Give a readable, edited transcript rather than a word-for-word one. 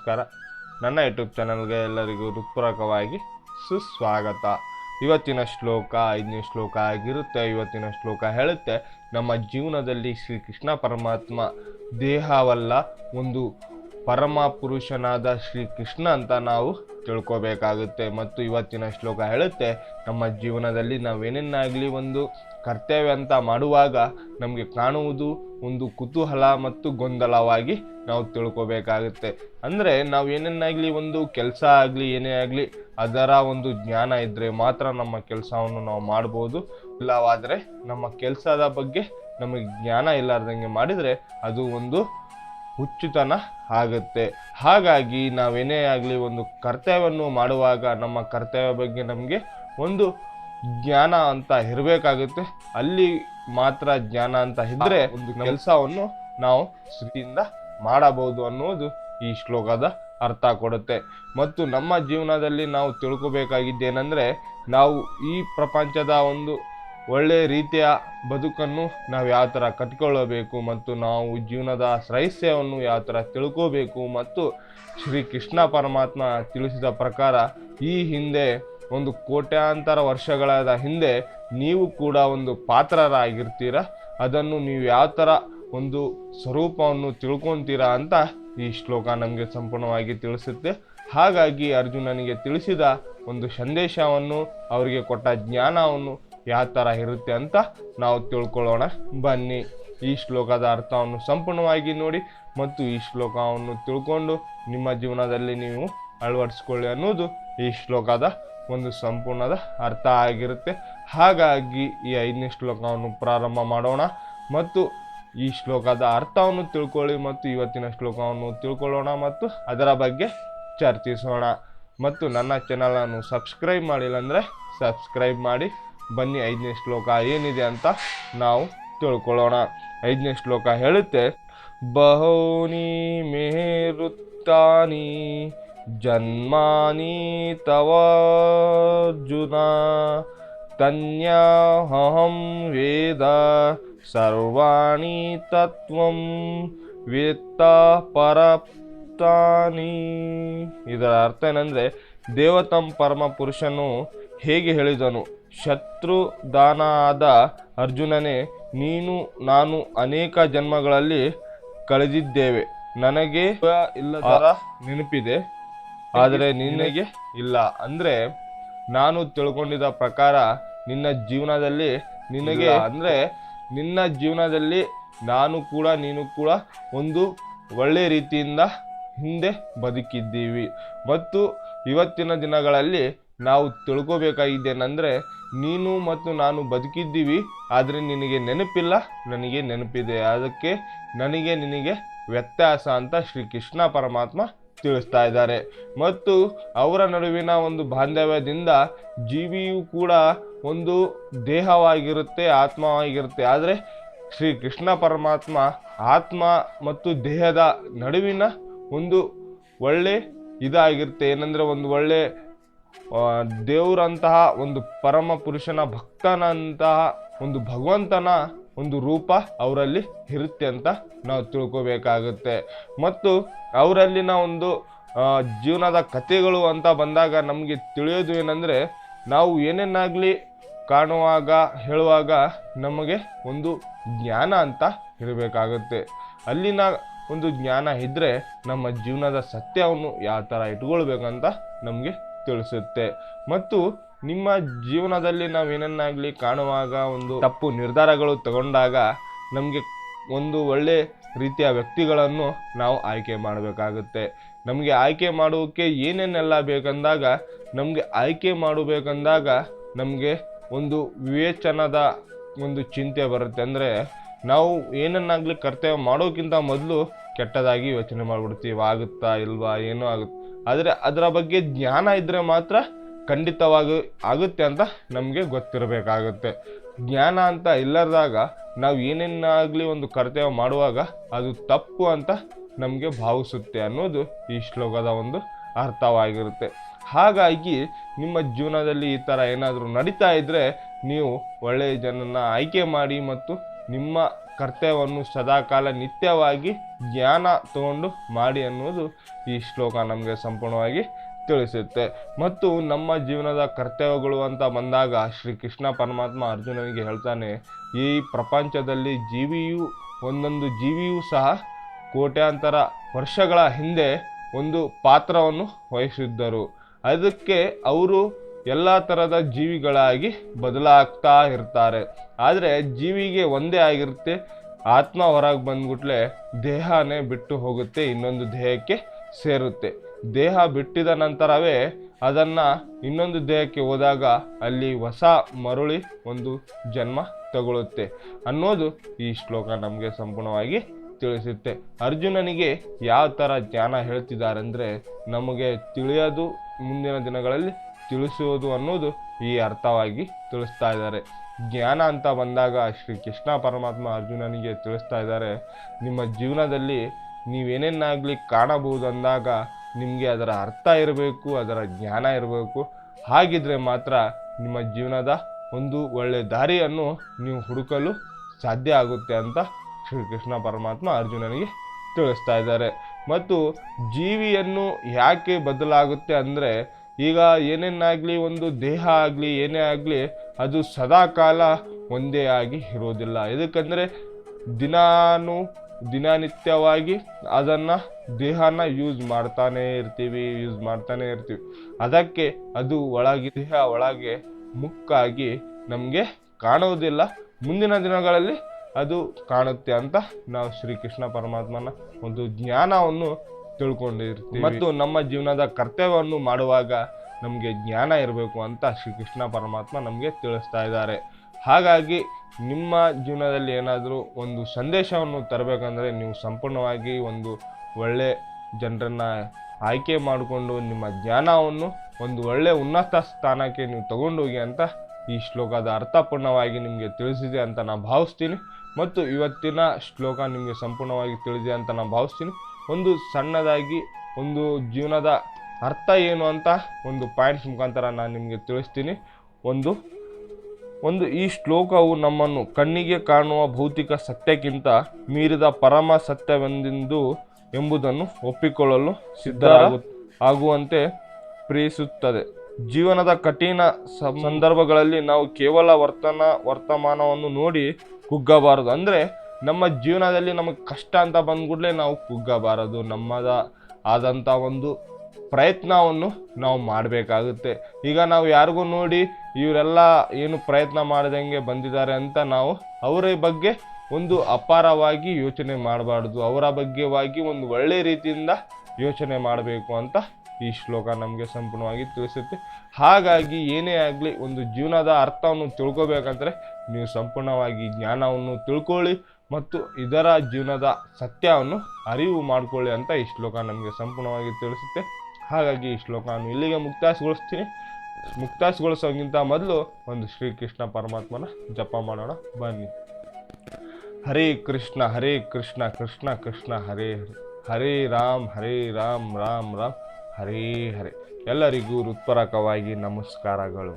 ನಮಸ್ಕಾರ. ನನ್ನ ಯೂಟ್ಯೂಬ್ ಚಾನಲ್ಗೆ ಎಲ್ಲರಿಗೂ ಹೃತ್ಪೂರ್ವಕವಾಗಿ ಸುಸ್ವಾಗತ. ಇವತ್ತಿನ ಶ್ಲೋಕ 5ನೇ ಶ್ಲೋಕ ಆಗಿರುತ್ತೆ. ಇವತ್ತಿನ ಶ್ಲೋಕ ಹೇಳುತ್ತೆ, ನಮ್ಮ ಜೀವನದಲ್ಲಿ ಶ್ರೀಕೃಷ್ಣ ಪರಮಾತ್ಮ ದೇಹವಲ್ಲ, ಒಂದು ಪರಮ ಪುರುಷನಾದ ಶ್ರೀಕೃಷ್ಣ ಅಂತ ನಾವು ತಿಳ್ಕೋಬೇಕಾಗುತ್ತೆ. ಮತ್ತು ಇವತ್ತಿನ ಶ್ಲೋಕ ಹೇಳುತ್ತೆ, ನಮ್ಮ ಜೀವನದಲ್ಲಿ ನಾವೇನೇನಾಗಲಿ ಒಂದು ಕರ್ತವ್ಯ ಅಂತ ಮಾಡುವಾಗ ನಮಗೆ ಕಾಣುವುದು ಒಂದು ಕುತೂಹಲ ಮತ್ತು ಗೊಂದಲವಾಗಿ ನಾವು ತಿಳ್ಕೋಬೇಕಾಗುತ್ತೆ. ಅಂದರೆ ನಾವು ಏನೇನಾಗಲಿ ಒಂದು ಕೆಲಸ ಆಗಲಿ ಏನೇ ಆಗಲಿ ಅದರ ಒಂದು ಜ್ಞಾನ ಇದ್ದರೆ ಮಾತ್ರ ನಮ್ಮ ಕೆಲಸವನ್ನು ನಾವು ಮಾಡ್ಬೋದು. ಇಲ್ಲವಾದರೆ ನಮ್ಮ ಕೆಲಸದ ಬಗ್ಗೆ ನಮಗೆ ಜ್ಞಾನ ಇಲ್ಲಾರ್ದಂಗೆ ಮಾಡಿದರೆ ಅದು ಒಂದು ಹುಚ್ಚುತನ ಆಗುತ್ತೆ. ಹಾಗಾಗಿ ನಾವೇನೇ ಆಗಲಿ ಒಂದು ಕರ್ತವ್ಯವನ್ನು ಮಾಡುವಾಗ ನಮ್ಮ ಕರ್ತವ್ಯ ಬಗ್ಗೆ ನಮಗೆ ಒಂದು ಜ್ಞಾನ ಅಂತ ಇರಬೇಕಾಗುತ್ತೆ. ಅಲ್ಲಿ ಮಾತ್ರ ಜ್ಞಾನ ಅಂತ ಇದ್ದರೆ ಒಂದು ಕೆಲಸವನ್ನು ನಾವು ಶ್ರೀಯಿಂದ ಮಾಡಬಹುದು ಅನ್ನೋದು ಈ ಶ್ಲೋಕದ ಅರ್ಥ ಕೊಡುತ್ತೆ. ಮತ್ತು ನಮ್ಮ ಜೀವನದಲ್ಲಿ ನಾವು ತಿಳ್ಕೋಬೇಕಾಗಿದ್ದೇನೆಂದರೆ, ನಾವು ಈ ಪ್ರಪಂಚದ ಒಂದು ಒಳ್ಳೆಯ ರೀತಿಯ ಬದುಕನ್ನು ನಾವು ಯಾವ ಥರ ಕಟ್ಕೊಳ್ಳಬೇಕು ಮತ್ತು ನಾವು ಜೀವನದ ರಹಸ್ಯವನ್ನು ಯಾವ ಥರ ತಿಳ್ಕೋಬೇಕು. ಮತ್ತು ಶ್ರೀಕೃಷ್ಣ ಪರಮಾತ್ಮ ತಿಳಿಸಿದ ಪ್ರಕಾರ ಈ ಹಿಂದೆ ಒಂದು ಕೋಟ್ಯಾಂತರ ವರ್ಷಗಳಾದ ಹಿಂದೆ ನೀವು ಕೂಡ ಒಂದು ಪಾತ್ರರಾಗಿರ್ತೀರ. ಅದನ್ನು ನೀವು ಯಾವ ಥರ ಒಂದು ಸ್ವರೂಪವನ್ನು ತಿಳ್ಕೊತೀರಾ ಅಂತ ಈ ಶ್ಲೋಕ ನಮಗೆ ಸಂಪೂರ್ಣವಾಗಿ ತಿಳಿಸುತ್ತೆ. ಹಾಗಾಗಿ ಅರ್ಜುನನಿಗೆ ತಿಳಿಸಿದ ಒಂದು ಸಂದೇಶವನ್ನು, ಅವರಿಗೆ ಕೊಟ್ಟ ಜ್ಞಾನವನ್ನು ಯಾವ ಥರ ಇರುತ್ತೆ ಅಂತ ನಾವು ತಿಳ್ಕೊಳ್ಳೋಣ ಬನ್ನಿ. ಈ ಶ್ಲೋಕದ ಅರ್ಥವನ್ನು ಸಂಪೂರ್ಣವಾಗಿ ನೋಡಿ ಮತ್ತು ಈ ಶ್ಲೋಕವನ್ನು ತಿಳ್ಕೊಂಡು ನಿಮ್ಮ ಜೀವನದಲ್ಲಿ ನೀವು ಅಳವಡಿಸ್ಕೊಳ್ಳಿ ಅನ್ನೋದು ಈ ಶ್ಲೋಕದ ಒಂದು ಸಂಪೂರ್ಣದ ಅರ್ಥ ಆಗಿರುತ್ತೆ. ಹಾಗಾಗಿ ಈ 5ನೇ ಶ್ಲೋಕವನ್ನು ಪ್ರಾರಂಭ ಮಾಡೋಣ ಮತ್ತು ಈ ಶ್ಲೋಕದ ಅರ್ಥವನ್ನು ತಿಳ್ಕೊಳ್ಳಿ ಮತ್ತು ಇವತ್ತಿನ ಶ್ಲೋಕವನ್ನು ತಿಳ್ಕೊಳ್ಳೋಣ ಮತ್ತು ಅದರ ಬಗ್ಗೆ ಚರ್ಚಿಸೋಣ. ಮತ್ತು ನನ್ನ ಚಾನಲನ್ನು ಸಬ್ಸ್ಕ್ರೈಬ್ ಮಾಡಿಲ್ಲ ಅಂದರೆ ಸಬ್ಸ್ಕ್ರೈಬ್ ಮಾಡಿ. ಬನ್ನಿ 5ನೇ ಶ್ಲೋಕ ಏನಿದೆ ಅಂತ ನಾವು ತಿಳ್ಕೊಳ್ಳೋಣ. 5ನೇ ಶ್ಲೋಕ ಹೇಳುತ್ತೆ, ಬಹೂನಿ ಮೇ ವೃತ್ತಾನಿ ಜನ್ಮಾನಿ ತವಾರ್ಜುನ ತನ್ಯಾಹಂ ವೇದ ಸರ್ವಾಣಿ ತತ್ವಂ ವೇತ್ತ ಪರಪ್ತಾನಿ. ಇದರ ಅರ್ಥ ಏನಂದರೆ, ದೇವತಂ ಪರಮ ಪುರುಷನು ಹೇಗೆ ಹೇಳಿದನು, ಶತ್ರು ದಾನ ಆದ ಅರ್ಜುನನೇ, ನೀನು ನಾನು ಅನೇಕ ಜನ್ಮಗಳಲ್ಲಿ ಕಳೆದಿದ್ದೇವೆ. ನನಗೆ ಇಲ್ಲದರ ನೆನಪಿದೆ, ಆದರೆ ನಿನಗೆ ಇಲ್ಲ. ಅಂದರೆ ನಾನು ತಿಳ್ಕೊಂಡಿದ್ದ ಪ್ರಕಾರ ನಿನ್ನ ಜೀವನದಲ್ಲಿ ನಿನಗೆ ಅಂದರೆ ನಿನ್ನ ಜೀವನದಲ್ಲಿ ನಾನು ಕೂಡ ನೀನು ಕೂಡ ಒಂದು ಒಳ್ಳೆಯ ರೀತಿಯಿಂದ ಹಿಂದೆ ಬದುಕಿದ್ದೀವಿ. ಮತ್ತು ಇವತ್ತಿನ ದಿನಗಳಲ್ಲಿ ನಾವು ತಿಳ್ಕೋಬೇಕಾಗಿದ್ದೇನೆಂದರೆ, ನೀನು ಮತ್ತು ನಾನು ಬದುಕಿದ್ದೀವಿ, ಆದರೆ ನಿನಗೆ ನೆನಪಿಲ್ಲ, ನನಗೆ ನೆನಪಿದೆ. ಅದಕ್ಕೆ ನನಗೆ ನಿನಗೆ ವ್ಯತ್ಯಾಸ ಅಂತ ಶ್ರೀಕೃಷ್ಣ ಪರಮಾತ್ಮ ತಿಳಿಸ್ತಾ ಇದ್ದಾರೆ. ಮತ್ತು ಅವರ ನಡುವಿನ ಒಂದು ಬಾಂಧವ್ಯದಿಂದ ಜೀವಿಯು ಕೂಡ ಒಂದು ದೇಹವಾಗಿರುತ್ತೆ, ಆತ್ಮವಾಗಿರುತ್ತೆ. ಆದರೆ ಶ್ರೀಕೃಷ್ಣ ಪರಮಾತ್ಮ ಆತ್ಮ ಮತ್ತು ದೇಹದ ನಡುವಿನ ಒಂದು ಒಳ್ಳೆ ಇದಾಗಿರುತ್ತೆ. ಏನಂದರೆ ಒಂದು ಒಳ್ಳೆ ದೇವರಂತಹ ಒಂದು ಪರಮ ಪುರುಷನ ಭಕ್ತನಂತಹ ಒಂದು ಭಗವಂತನ ಒಂದು ರೂಪ ಅವರಲ್ಲಿ ಇರುತ್ತೆ ಅಂತ ನಾವು ತಿಳ್ಕೋಬೇಕಾಗುತ್ತೆ. ಮತ್ತು ಅವರಲ್ಲಿನ ಒಂದು ಜೀವನದ ಕಥೆಗಳು ಅಂತ ಬಂದಾಗ ನಮಗೆ ತಿಳಿಯೋದು ಏನಂದರೆ, ನಾವು ಏನೇನಾಗಲಿ ಕಾಣುವಾಗ ಹೇಳುವಾಗ ನಮಗೆ ಒಂದು ಜ್ಞಾನ ಅಂತ ಇರಬೇಕಾಗುತ್ತೆ. ಅಲ್ಲಿನ ಒಂದು ಜ್ಞಾನ ಇದ್ದರೆ ನಮ್ಮ ಜೀವನದ ಸತ್ಯವನ್ನು ಯಾವ ಥರ ಇಟ್ಕೊಳ್ಬೇಕಂತ ನಮಗೆ ತಿಳಿಸುತ್ತೆ. ಮತ್ತು ನಿಮ್ಮ ಜೀವನದಲ್ಲಿ ನಾವೇನನ್ನಾಗಲಿ ಕಾಣುವಾಗ ಒಂದು ತಪ್ಪು ನಿರ್ಧಾರಗಳು ತಗೊಂಡಾಗ ನಮಗೆ ಒಂದು ಒಳ್ಳೆ ರೀತಿಯ ವ್ಯಕ್ತಿಗಳನ್ನು ನಾವು ಆಯ್ಕೆ ಮಾಡಬೇಕಾಗುತ್ತೆ. ನಮಗೆ ಆಯ್ಕೆ ಮಾಡೋಕ್ಕೆ ಏನೇನೆಲ್ಲ ಬೇಕಂದಾಗ ನಮಗೆ ಒಂದು ವಿವೇಚನದ ಒಂದು ಚಿಂತೆ ಬರುತ್ತೆ. ಅಂದರೆ ನಾವು ಏನನ್ನಾಗಲಿ ಕರ್ತವ್ಯ ಮಾಡೋಕ್ಕಿಂತ ಮೊದಲು ಕೆಟ್ಟದಾಗಿ ಯೋಚನೆ ಮಾಡಿಬಿಡ್ತೀವಿ, ಆಗುತ್ತಾ ಇಲ್ವಾ ಏನೋ ಆಗುತ್ತೆ. ಆದರೆ ಅದರ ಬಗ್ಗೆ ಜ್ಞಾನ ಇದ್ದರೆ ಮಾತ್ರ ಖಂಡಿತವಾಗಿ ಆಗುತ್ತೆ ಅಂತ ನಮಗೆ ಗೊತ್ತಿರಬೇಕಾಗುತ್ತೆ. ಜ್ಞಾನ ಅಂತ ಇಲ್ಲದಾಗ ನಾವು ಏನೇನಾಗಲಿ ಒಂದು ಕರ್ತವ್ಯ ಮಾಡುವಾಗ ಅದು ತಪ್ಪು ಅಂತ ನಮಗೆ ಭಾವಿಸುತ್ತೆ ಅನ್ನೋದು ಈ ಶ್ಲೋಕದ ಒಂದು ಅರ್ಥವಾಗಿರುತ್ತೆ. ಹಾಗಾಗಿ ನಿಮ್ಮ ಜೀವನದಲ್ಲಿ ಈ ಥರ ಏನಾದರೂ ನಡೀತಾ ಇದ್ದರೆ ನೀವು ಒಳ್ಳೆಯ ಜನನ ಆಯ್ಕೆ ಮಾಡಿ ಮತ್ತು ನಿಮ್ಮ ಕರ್ತವ್ಯವನ್ನು ಸದಾಕಾಲ ನಿತ್ಯವಾಗಿ ಜ್ಞಾನ ತಗೊಂಡು ಮಾಡಿ ಅನ್ನುವುದು ಈ ಶ್ಲೋಕ ನಮಗೆ ಸಂಪೂರ್ಣವಾಗಿ ತಿಳಿಸುತ್ತೆ. ಮತ್ತು ನಮ್ಮ ಜೀವನದ ಕರ್ತವ್ಯಗಳು ಅಂತ ಬಂದಾಗ ಶ್ರೀ ಕೃಷ್ಣ ಪರಮಾತ್ಮ ಅರ್ಜುನನಿಗೆ ಹೇಳ್ತಾನೆ, ಈ ಪ್ರಪಂಚದಲ್ಲಿ ಒಂದೊಂದು ಜೀವಿಯೂ ಸಹ ಕೋಟ್ಯಾಂತರ ವರ್ಷಗಳ ಹಿಂದೆ ಒಂದು ಪಾತ್ರವನ್ನು ವಹಿಸಿದ್ದರು. ಅದಕ್ಕೆ ಅವರು ಎಲ್ಲ ಥರದ ಜೀವಿಗಳಾಗಿ ಬದಲಾಗ್ತಾ ಇರ್ತಾರೆ. ಆದರೆ ಜೀವಿಗೆ ಒಂದೇ ಆಗಿರುತ್ತೆ, ಆತ್ಮ ಹೊರಗೆ ಬಂದ್ಬಿಟ್ಲೆ ದೇಹನೇ ಬಿಟ್ಟು ಹೋಗುತ್ತೆ, ಇನ್ನೊಂದು ದೇಹಕ್ಕೆ ಸೇರುತ್ತೆ. ದೇಹ ಬಿಟ್ಟಿದ ನಂತರವೇ ಅದನ್ನು ಇನ್ನೊಂದು ದೇಹಕ್ಕೆ ಹೋದಾಗ ಅಲ್ಲಿ ಹೊಸ ಮರುಳಿ ಒಂದು ಜನ್ಮ ತಗೊಳ್ಳುತ್ತೆ ಅನ್ನೋದು ಈ ಶ್ಲೋಕ ನಮಗೆ ಸಂಪೂರ್ಣವಾಗಿ ತಿಳಿಸುತ್ತೆ. ಅರ್ಜುನನಿಗೆ ಯಾವ ಥರ ಜ್ಞಾನ ಹೇಳ್ತಿದ್ದಾರೆ ಅಂದರೆ, ನಮಗೆ ತಿಳಿಯೋದು ಮುಂದಿನ ದಿನಗಳಲ್ಲಿ ತಿಳಿಸುವುದು ಅನ್ನೋದು ಈ ಅರ್ಥವಾಗಿ ತಿಳಿಸ್ತಾ ಇದ್ದಾರೆ. ಜ್ಞಾನ ಅಂತ ಬಂದಾಗ ಶ್ರೀ ಕೃಷ್ಣ ಪರಮಾತ್ಮ ಅರ್ಜುನನಿಗೆ ತಿಳಿಸ್ತಾ ಇದ್ದಾರೆ, ನಿಮ್ಮ ಜೀವನದಲ್ಲಿ ನೀವೇನೇನಾಗಲಿ ಕಾಣಬಹುದು ಅಂದಾಗ ನಿಮಗೆ ಅದರ ಅರ್ಥ ಇರಬೇಕು, ಅದರ ಜ್ಞಾನ ಇರಬೇಕು. ಹಾಗಿದ್ರೆ ಮಾತ್ರ ನಿಮ್ಮ ಜೀವನದ ಒಂದು ಒಳ್ಳೆಯ ದಾರಿಯನ್ನು ನೀವು ಹುಡುಕಲು ಸಾಧ್ಯ ಆಗುತ್ತೆ ಅಂತ ಶ್ರೀಕೃಷ್ಣ ಪರಮಾತ್ಮ ಅರ್ಜುನನಿಗೆ ತಿಳಿಸ್ತಾ ಇದ್ದಾರೆ. ಮತ್ತು ಜೀವಿಯನ್ನು ಯಾಕೆ ಬದಲಾಗುತ್ತೆ ಅಂದರೆ, ಈಗ ಏನೇನಾಗಲಿ ಒಂದು ದೇಹ ಆಗಲಿ ಏನೇ ಆಗಲಿ ಅದು ಸದಾಕಾಲ ಒಂದೇ ಆಗಿ ಇರೋದಿಲ್ಲ. ಎದಕ್ಕಂದರೆ ದಿನನಿತ್ಯವಾಗಿ ಅದನ್ನು ದೇಹನ ಯೂಸ್ ಮಾಡ್ತಾನೇ ಇರ್ತೀವಿ. ಅದಕ್ಕೆ ಅದು ದೇಹ ಒಳಗೆ ಮುಕ್ಕಾಗಿ ನಮಗೆ ಕಾಣುವುದಿಲ್ಲ. ಮುಂದಿನ ದಿನಗಳಲ್ಲಿ ಅದು ಕಾಣುತ್ತೆ ಅಂತ ನಾವು ಶ್ರೀಕೃಷ್ಣ ಪರಮಾತ್ಮನ ಒಂದು ಜ್ಞಾನವನ್ನು ತಿಳ್ಕೊಂಡಿರ್ತೀವಿ. ಮತ್ತು ನಮ್ಮ ಜೀವನದ ಕರ್ತವ್ಯವನ್ನು ಮಾಡುವಾಗ ನಮಗೆ ಜ್ಞಾನ ಇರಬೇಕು ಅಂತ ಶ್ರೀಕೃಷ್ಣ ಪರಮಾತ್ಮ ನಮಗೆ ತಿಳಿಸ್ತಾ ಇದ್ದಾರೆ. ಹಾಗಾಗಿ ನಿಮ್ಮ ಜೀವನದಲ್ಲಿ ಏನಾದರೂ ಒಂದು ಸಂದೇಶವನ್ನು ತರಬೇಕಂದ್ರೆ ನೀವು ಸಂಪೂರ್ಣವಾಗಿ ಒಂದು ಒಳ್ಳೆ ಜನರನ್ನು ಆಯ್ಕೆ ಮಾಡಿಕೊಂಡು ನಿಮ್ಮ ಜ್ಞಾನವನ್ನು ಒಂದು ಒಳ್ಳೆ ಉನ್ನತ ಸ್ಥಾನಕ್ಕೆ ನೀವು ತಗೊಂಡೋಗಿ ಅಂತ ಈ ಶ್ಲೋಕದ ಅರ್ಥಪೂರ್ಣವಾಗಿ ನಿಮಗೆ ತಿಳಿಸಿದೆ ಅಂತ ನಾನು ಭಾವಿಸ್ತೀನಿ. ಮತ್ತು ಇವತ್ತಿನ ಶ್ಲೋಕ ನಿಮಗೆ ಸಂಪೂರ್ಣವಾಗಿ ತಿಳಿದಿದೆ ಅಂತ ನಾನು ಭಾವಿಸ್ತೀನಿ. ಒಂದು ಸಣ್ಣದಾಗಿ ಒಂದು ಜೀವನದ ಅರ್ಥ ಏನು ಅಂತ ಒಂದು ಪಾಯಿಂಟ್ಸ್ ಮುಖಾಂತರ ನಾನು ನಿಮಗೆ ತಿಳಿಸ್ತೀನಿ. ಒಂದು ಈ ಶ್ಲೋಕವು ನಮ್ಮನ್ನು ಕಣ್ಣಿಗೆ ಕಾಣುವ ಭೌತಿಕ ಸತ್ಯಕ್ಕಿಂತ ಮೀರಿದ ಪರಮ ಎಂಬುದನ್ನು ಒಪ್ಪಿಕೊಳ್ಳಲು ಆಗುವಂತೆ ಪ್ರೇರಿಸುತ್ತದೆ. ಜೀವನದ ಕಠಿಣ ಸಂದರ್ಭಗಳಲ್ಲಿ ನಾವು ಕೇವಲ ವರ್ತಮಾನವನ್ನು ನೋಡಿ ಕುಗ್ಗಬಾರದು. ಅಂದರೆ ನಮ್ಮ ಜೀವನದಲ್ಲಿ ನಮಗೆ ಕಷ್ಟ ಅಂತ ಬಂದ್ಕೂಡಲೇ ನಾವು ಕುಗ್ಗಬಾರದು. ಆದಂಥ ಒಂದು ಪ್ರಯತ್ನವನ್ನು ನಾವು ಮಾಡಬೇಕಾಗುತ್ತೆ. ಈಗ ನಾವು ಯಾರಿಗೂ ನೋಡಿ ಇವರೆಲ್ಲ ಏನು ಪ್ರಯತ್ನ ಮಾಡ್ದಂಗೆ ಬಂದಿದ್ದಾರೆ ಅಂತ ನಾವು ಅವರ ಬಗ್ಗೆ ಒಂದು ಅಪಾರವಾಗಿ ಯೋಚನೆ ಮಾಡಬಾರ್ದು. ಅವರ ಬಗ್ಗೆವಾಗಿ ಒಂದು ಒಳ್ಳೆ ರೀತಿಯಿಂದ ಯೋಚನೆ ಮಾಡಬೇಕು ಅಂತ ಈ ಶ್ಲೋಕ ನಮಗೆ ಸಂಪೂರ್ಣವಾಗಿ ತಿಳಿಸುತ್ತೆ. ಹಾಗಾಗಿ ಏನೇ ಆಗಲಿ ಒಂದು ಜೀವನದ ಅರ್ಥವನ್ನು ತಿಳ್ಕೊಬೇಕಂದ್ರೆ ನೀವು ಸಂಪೂರ್ಣವಾಗಿ ಜ್ಞಾನವನ್ನು ತಿಳ್ಕೊಳ್ಳಿ ಮತ್ತು ಇದರ ಜೀವನದ ಸತ್ಯವನ್ನು ಅರಿವು ಮಾಡಿಕೊಳ್ಳಿ ಅಂತ ಈ ಶ್ಲೋಕ ನಮಗೆ ಸಂಪೂರ್ಣವಾಗಿ ತಿಳಿಸುತ್ತೆ. ಹಾಗಾಗಿ ಈ ಶ್ಲೋಕವನ್ನು ಇಲ್ಲಿಗೆ ಮುಕ್ತಾಯಗೊಳಿಸೋಕ್ಕಿಂತ ಮೊದಲು ಒಂದು ಶ್ರೀಕೃಷ್ಣ ಪರಮಾತ್ಮನ ಜಪ ಮಾಡೋಣ ಬನ್ನಿ. ಹರೇ ಕೃಷ್ಣ ಕೃಷ್ಣ ಕೃಷ್ಣ ಹರೇ ಹರೇ ರಾಮ್ ರಾಮ್ ರಾಮ್ ಹರೇ ಹರೇ. ಎಲ್ಲರಿಗೂ ಹೃತ್ಪೂರ್ವಕವಾಗಿ ನಮಸ್ಕಾರಗಳು.